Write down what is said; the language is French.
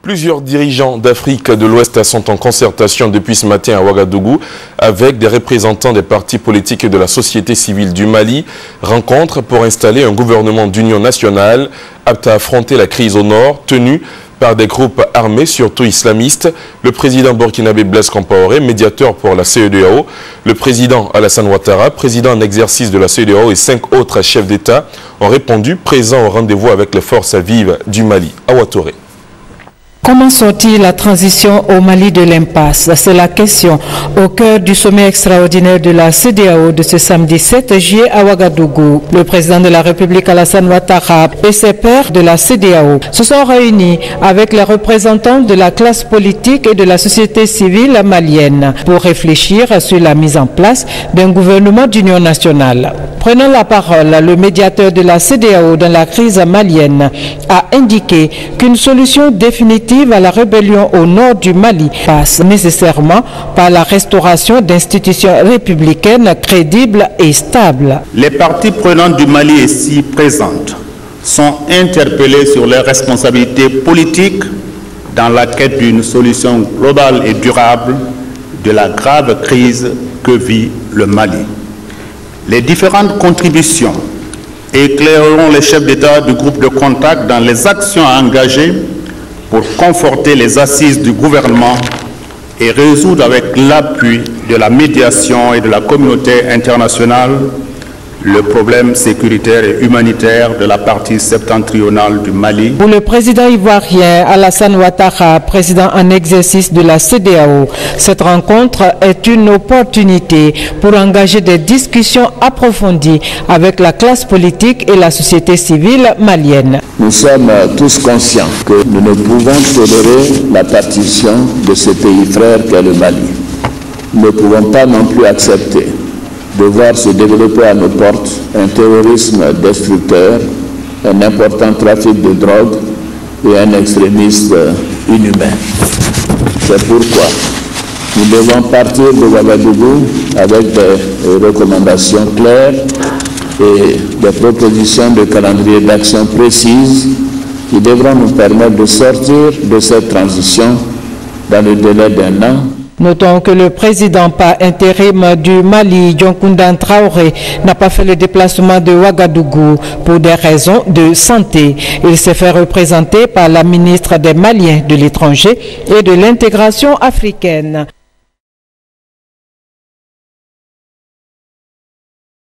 Plusieurs dirigeants d'Afrique de l'Ouest sont en concertation depuis ce matin à Ouagadougou avec des représentants des partis politiques et de la société civile du Mali. Rencontre pour installer un gouvernement d'union nationale apte à affronter la crise au nord, tenue par des groupes armés, surtout islamistes. Le président burkinabé Blaise Compaoré, médiateur pour la CEDEAO, le président Alassane Ouattara, président en exercice de la CEDEAO et 5 autres chefs d'État ont répondu présents au rendez-vous avec les forces vives du Mali. À Ouattara. Comment sortir la transition au Mali de l'impasse? C'est la question au cœur du sommet extraordinaire de la CEDEAO de ce samedi 7 juillet à Ouagadougou. Le président de la République Alassane Ouattara et ses pairs de la CEDEAO se sont réunis avec les représentants de la classe politique et de la société civile malienne pour réfléchir sur la mise en place d'un gouvernement d'union nationale. Prenant la parole, le médiateur de la CEDEAO dans la crise malienne a indiqué qu'une solution définitive à la rébellion au nord du Mali passe nécessairement par la restauration d'institutions républicaines crédibles et stables. Les parties prenantes du Mali ici présentes sont interpellées sur leurs responsabilités politiques dans la quête d'une solution globale et durable de la grave crise que vit le Mali. Les différentes contributions éclaireront les chefs d'État du groupe de contact dans les actions à engager pour conforter les assises du gouvernement et résoudre avec l'appui de la médiation et de la communauté internationale le problème sécuritaire et humanitaire de la partie septentrionale du Mali. Pour le président ivoirien Alassane Ouattara, président en exercice de la CEDEAO, cette rencontre est une opportunité pour engager des discussions approfondies avec la classe politique et la société civile malienne. Nous sommes tous conscients que nous ne pouvons tolérer la partition de ce pays frère qu'est le Mali. Nous ne pouvons pas non plus accepter de voir se développer à nos portes un terrorisme destructeur, un important trafic de drogue et un extrémisme inhumain. C'est pourquoi nous devons partir de Ouagadougou avec des recommandations claires et des propositions de calendrier d'action précises qui devront nous permettre de sortir de cette transition dans le délai d'1 an. Notons que le président par intérim du Mali, Dioncounda Traoré, n'a pas fait le déplacement de Ouagadougou pour des raisons de santé. Il s'est fait représenter par la ministre des Maliens de l'étranger et de l'intégration africaine.